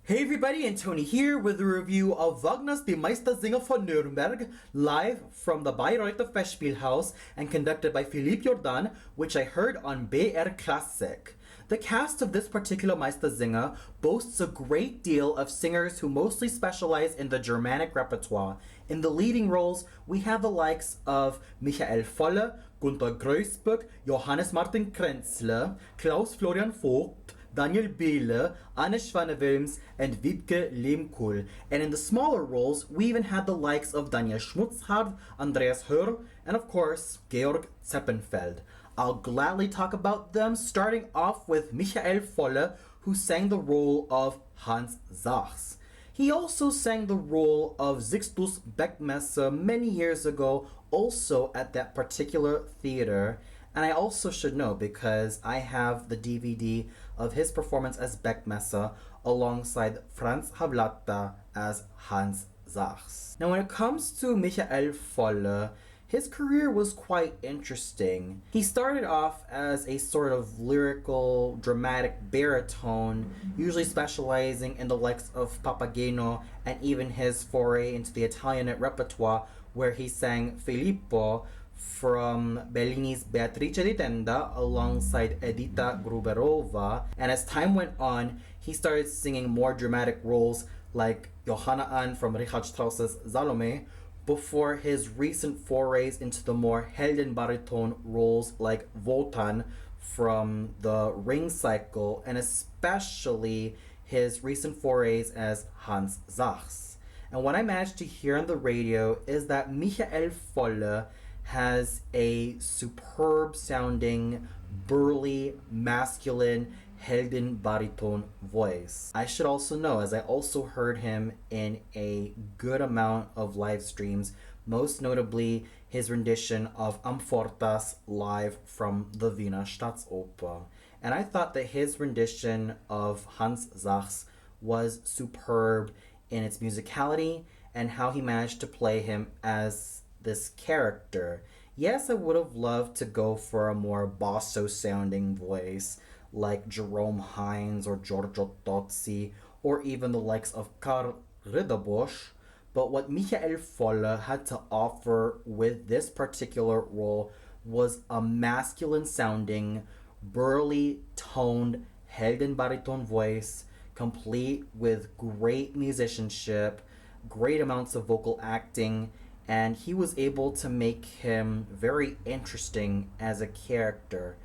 Hey everybody, and Tony here with a review of Wagner's Die Meistersinger von Nürnberg, live from the Bayreuther Festspielhaus and conducted by Philippe Jordan, which I heard on BR Classic. The cast of this particular Meistersinger boasts a great deal of singers who mostly specialize in the Germanic repertoire. In the leading roles, we have the likes of Michael Volle, Gunther Greußbeck, Johannes Martin Krenzler, Klaus Florian Vogt, Daniel Behle, Anne Schwanne-Wilms, and Wiebke Lehmkuhl. And in the smaller roles, we even had the likes of Daniel Schmutzhard, Andreas Hörl, and of course, Georg Zeppenfeld. I'll gladly talk about them, starting off with Michael Volle, who sang the role of Hans Sachs. He also sang the role of Sixtus Beckmesser many years ago, also at that particular theater. And I also should know because I have the DVD of his performance as Beckmesser alongside Franz Havlata as Hans Sachs. Now when it comes to Michael Volle, his career was quite interesting. He started off as a sort of lyrical, dramatic baritone, usually specializing in the likes of Papageno and even his foray into the Italian repertoire where he sang Filippo from Bellini's Beatrice di Tenda alongside Edita Gruberova. And as time went on, he started singing more dramatic roles like Johanna Ann from Richard Strauss's Salome, before his recent forays into the more Heldenbariton roles like Wotan from the Ring Cycle, and especially his recent forays as Hans Sachs. And what I managed to hear on the radio is that Michael Volle has a superb sounding, burly, masculine, Heldenbariton voice. I should also know, as I also heard him in a good amount of live streams, most notably his rendition of Amfortas live from the Wiener Staatsoper. And I thought that his rendition of Hans Sachs was superb in its musicality and how he managed to play him as this character. Yes, I would have loved to go for a more basso sounding voice like Jerome Hines or Giorgio Tozzi or even the likes of Karl Ridderbusch, but what Michael Volle had to offer with this particular role was a masculine sounding, burly toned Heldenbariton voice, complete with great musicianship, great amounts of vocal acting, and he was able to make him very interesting as a character.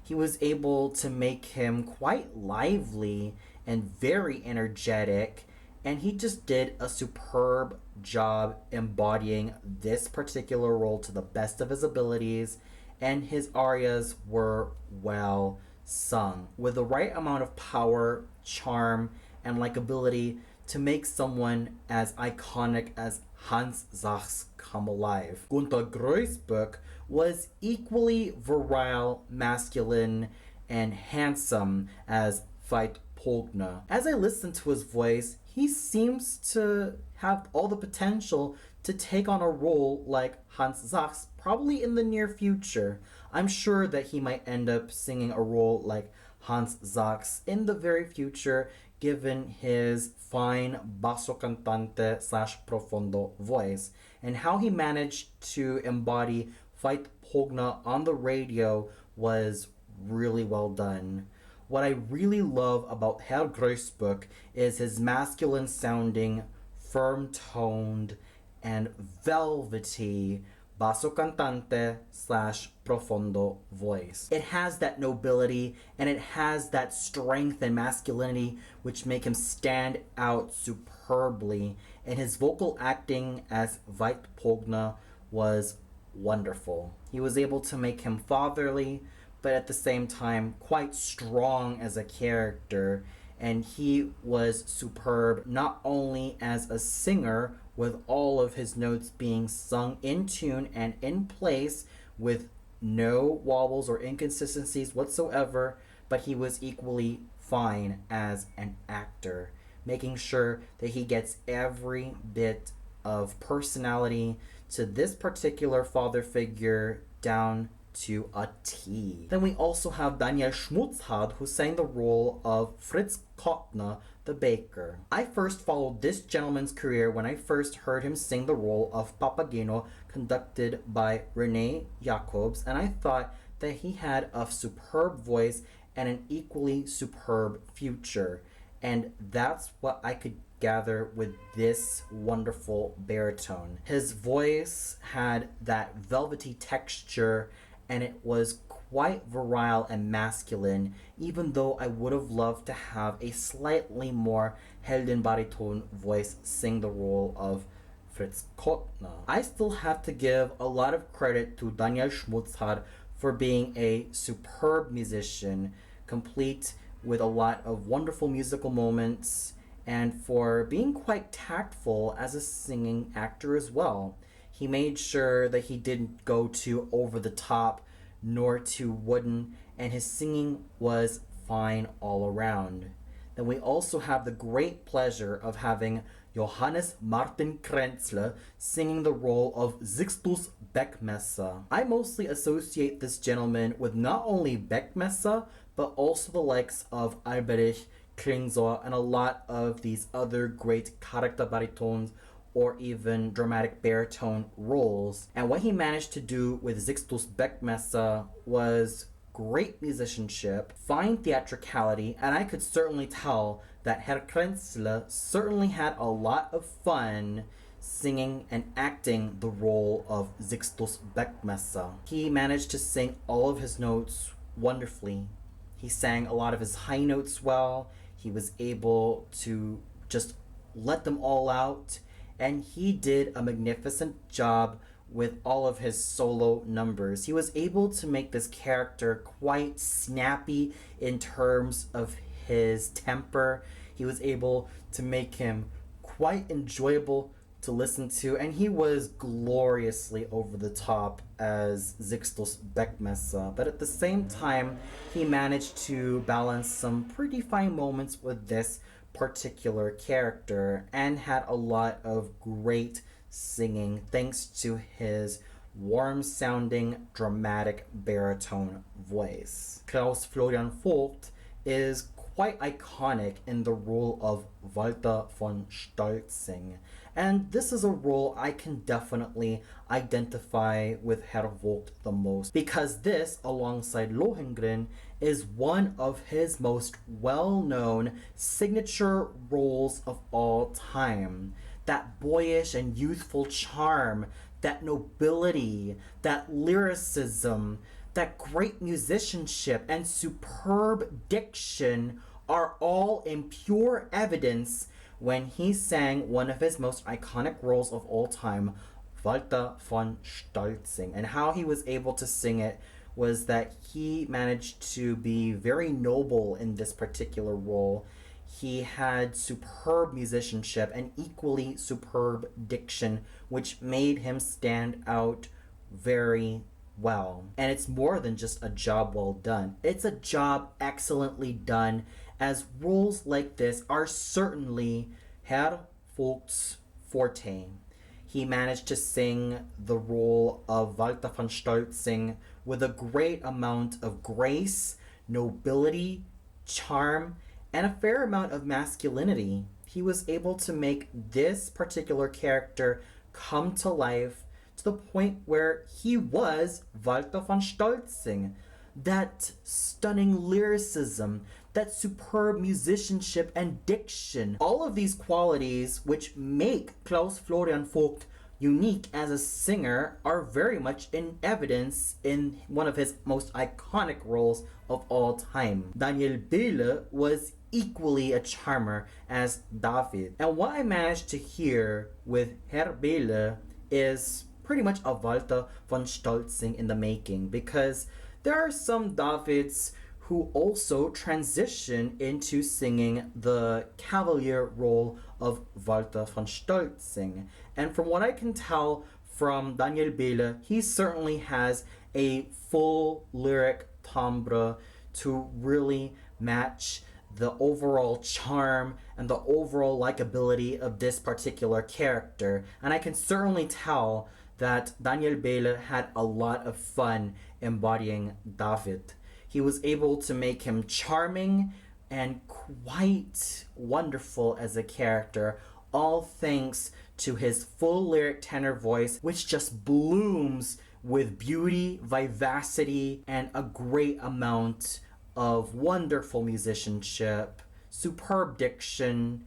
He was able to make him quite lively and very energetic, and he just did a superb job embodying this particular role to the best of his abilities, and his arias were well sung with the right amount of power, charm, and likability to make someone as iconic as Hans Sachs come alive. Gunther Greußbeck was equally virile, masculine, and handsome as Veit Pogner. As I listen to his voice, he seems to have all the potential to take on a role like Hans Sachs probably in the near future. I'm sure that he might end up singing a role like Hans Sachs in the very future, given his fine basso cantante / profondo voice, and how he managed to embody Veit Pogner on the radio was really well done. What I really love about Herr Greußbeck is his masculine sounding, firm toned, and velvety basso cantante / profondo voice. It has that nobility and it has that strength and masculinity which make him stand out superbly, and his vocal acting as Veit Pogner was wonderful. He was able to make him fatherly, but at the same time quite strong as a character, and he was superb not only as a singer with all of his notes being sung in tune and in place with no wobbles or inconsistencies whatsoever, but he was equally fine as an actor, making sure that he gets every bit of personality to this particular father figure down to a T. Then we also have Daniel Schmutzhard, who sang the role of Fritz Kottner, the baker. I first followed this gentleman's career when I first heard him sing the role of Papageno, conducted by René Jacobs, and I thought that he had a superb voice and an equally superb future. And that's what I could gather with this wonderful baritone. His voice had that velvety texture, and it was quite virile and masculine, even though I would have loved to have a slightly more Heldenbariton voice sing the role of Fritz Kottner. I still have to give a lot of credit to Daniel Schmutzhard for being a superb musician, complete with a lot of wonderful musical moments, and for being quite tactful as a singing actor as well. He made sure that he didn't go too over the top nor too wooden, and his singing was fine all around. Then we also have the great pleasure of having Johannes Martin Krenzler singing the role of Sixtus Beckmesser. I mostly associate this gentleman with not only Beckmesser, but also the likes of Alberich Klingsor and a lot of these other great Charakterbaritones or even dramatic baritone roles. And what he managed to do with Sixtus Beckmesser was great musicianship, fine theatricality, and I could certainly tell that Herr Krenzler certainly had a lot of fun singing and acting the role of Sixtus Beckmesser. He managed to sing all of his notes wonderfully. He sang a lot of his high notes well. He was able to just let them all out, and he did a magnificent job with all of his solo numbers. He was able to make this character quite snappy in terms of his temper. He was able to make him quite enjoyable to listen to, and he was gloriously over the top as Sixtus Beckmesser. But at the same time, he managed to balance some pretty fine moments with this particular character and had a lot of great singing thanks to his warm-sounding, dramatic baritone voice. Klaus Florian Vogt is quite iconic in the role of Walter von Stolzing, and this is a role I can definitely identify with Herr Vogt the most, because this, alongside Lohengrin, is one of his most well-known signature roles of all time. That boyish and youthful charm, that nobility, that lyricism, that great musicianship and superb diction are all in pure evidence when he sang one of his most iconic roles of all time, Walter von Stolzing. And how he was able to sing it was that he managed to be very noble in this particular role. He had superb musicianship and equally superb diction, which made him stand out very well. And it's more than just a job well done. It's a job excellently done, as roles like this are certainly Herr Vogt's forte. He managed to sing the role of Walter von Stolzing with a great amount of grace, nobility, charm, and a fair amount of masculinity. He was able to make this particular character come to life to the point where he was Walter von Stolzing. That stunning lyricism, that superb musicianship and diction, all of these qualities which make Klaus Florian Vogt unique as a singer are very much in evidence in one of his most iconic roles of all time. Daniel Behle was equally a charmer as David. And what I managed to hear with Herr Behle is pretty much a Walter von Stolzing in the making, because there are some Davids who also transition into singing the cavalier role of Walter von Stolzing. And from what I can tell from Daniel Behle, he certainly has a full lyric timbre to really match the overall charm and the overall likability of this particular character. And I can certainly tell that Daniel Bayle had a lot of fun embodying David. He was able to make him charming and quite wonderful as a character, all thanks to his full lyric tenor voice, which just blooms with beauty, vivacity, and a great amount of wonderful musicianship, superb diction,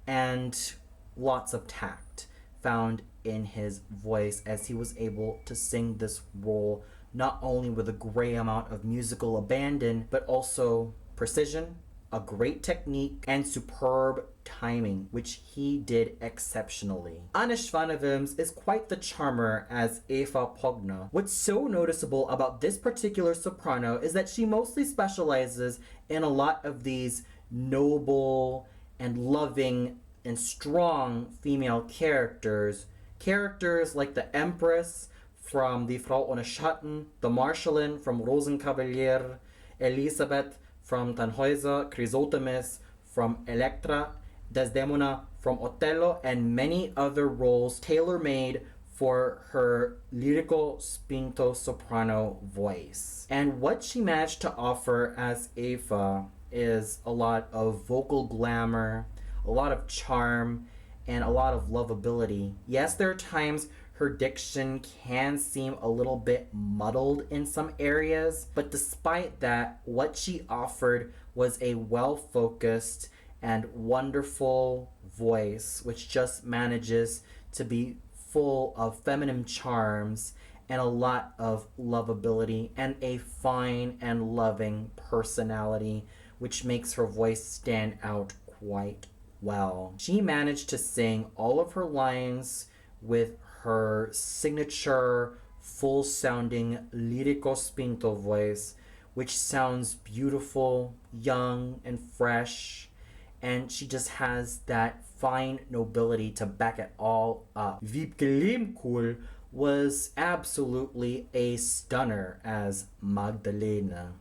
and lots of tact found in his voice as he was able to sing this role not only with a great amount of musical abandon, but also precision, a great technique, and superb timing, which he did exceptionally. Anne Schwanewims is quite the charmer as Eva Pogna. What's so noticeable about this particular soprano is that she mostly specializes in a lot of these noble and loving and strong female characters. Characters like the Empress from the Frau ohne Schatten, the Marschallin from Rosenkavalier, Elisabeth from Tannhäuser, Chrysothemis from Elektra, Desdemona from Otello, and many other roles tailor-made for her lyrical spinto soprano voice. And what she managed to offer as Eva is a lot of vocal glamour, a lot of charm, and a lot of lovability. Yes, there are times her diction can seem a little bit muddled in some areas, but despite that, what she offered was a well-focused and wonderful voice, which just manages to be full of feminine charms and a lot of lovability and a fine and loving personality, which makes her voice stand out quite well. She managed to sing all of her lines with her signature full-sounding lirico spinto voice, which sounds beautiful, young, and fresh, and she just has that fine nobility to back it all up. Wiebke Lehmkuhl was absolutely a stunner as Magdalena,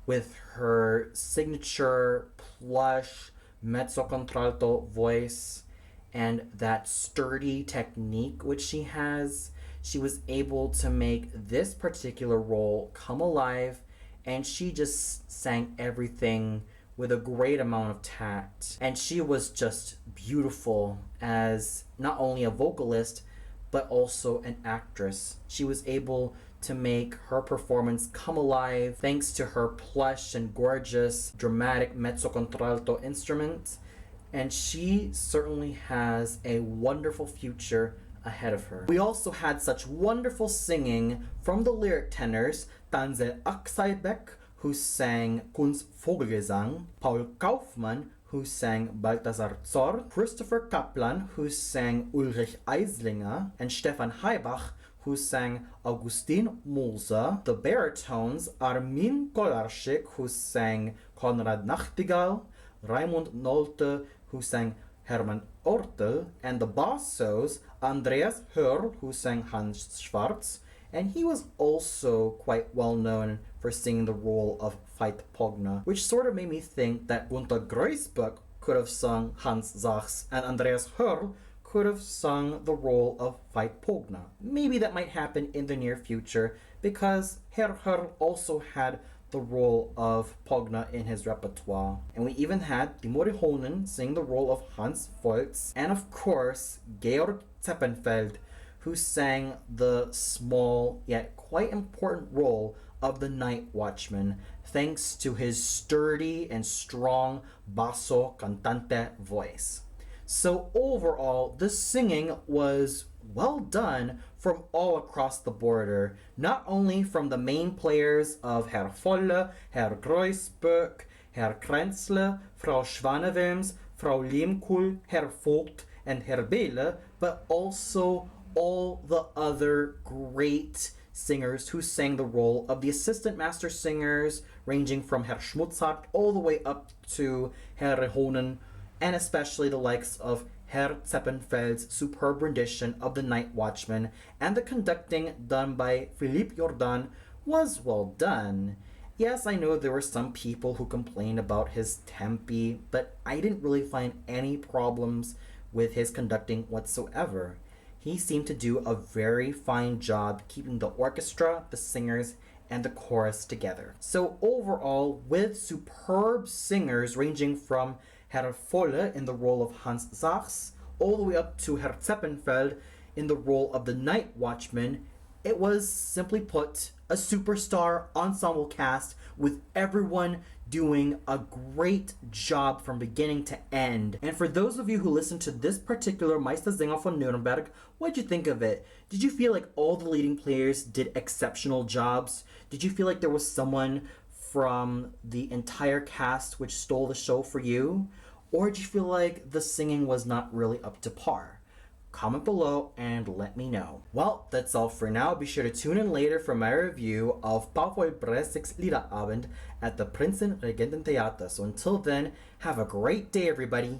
with her signature plush mezzo-contralto voice and that sturdy technique which she has. She was able to make this particular role come alive, and she just sang everything with a great amount of tact. And she was just beautiful as not only a vocalist, but also an actress. She was able to make her performance come alive thanks to her plush and gorgeous dramatic mezzo-contralto instrument, and she certainly has a wonderful future ahead of her. We also had such wonderful singing from the lyric tenors, Tanzel Aksaibek, who sang Kunz Vogelgesang, Paul Kaufmann, who sang Balthasar Zorn, Christopher Kaplan, who sang Ulrich Eislinger, and Stefan Haibach, who sang Augustin Moser. The baritones, Armin Kolarczyk, who sang Konrad Nachtigall, Raimund Nolte, who sang Hermann Ortel, and the bassos, Andreas Hörl, who sang Hans Schwarz, and he was also quite well known for singing the role of Veit Pogna, which sort of made me think that Gunther Greusbeck could have sung Hans Sachs and Andreas Hörl could have sung the role of Veit Pogna. Maybe that might happen in the near future because Herr Hörl also had the role of Pogna in his repertoire. And we even had Timo Honen sing the role of Hans Volz, and of course Georg Zeppenfeld, who sang the small yet quite important role of the night watchman thanks to his sturdy and strong basso cantante voice. So overall, the singing was well done from all across the border, not only from the main players of Herr Volle, Herr Greusbeck, Herr Krenzle, Frau Schwanewims, Frau Lehmkuhl, Herr Vogt, and Herr Behle, but also all the other great singers who sang the role of the assistant master singers, ranging from Herr Schmutzhardt all the way up to Herr Honen, and especially the likes of Herr Zeppenfeld's superb rendition of The Night Watchman, and the conducting done by Philippe Jordan was well done. Yes, I know there were some people who complained about his tempi, but I didn't really find any problems with his conducting whatsoever. he seemed to do a very fine job keeping the orchestra, the singers, and the chorus together. So overall, with superb singers ranging from Herr Volle in the role of Hans Sachs, all the way up to Herr Zeppenfeld in the role of the night watchman, it was, simply put, a superstar ensemble cast with everyone doing a great job from beginning to end. And for those of you who listened to this particular Meistersinger von Nuremberg, what'd you think of it? Did you feel like all the leading players did exceptional jobs? Did you feel like there was someone from the entire cast which stole the show for you? Or did you feel like the singing was not really up to par? Comment below and let me know. Well, that's all for now. Be sure to tune in later for my review of Paul Bressik's Liederabend at the Prinzenregententheater. So until then, have a great day, everybody.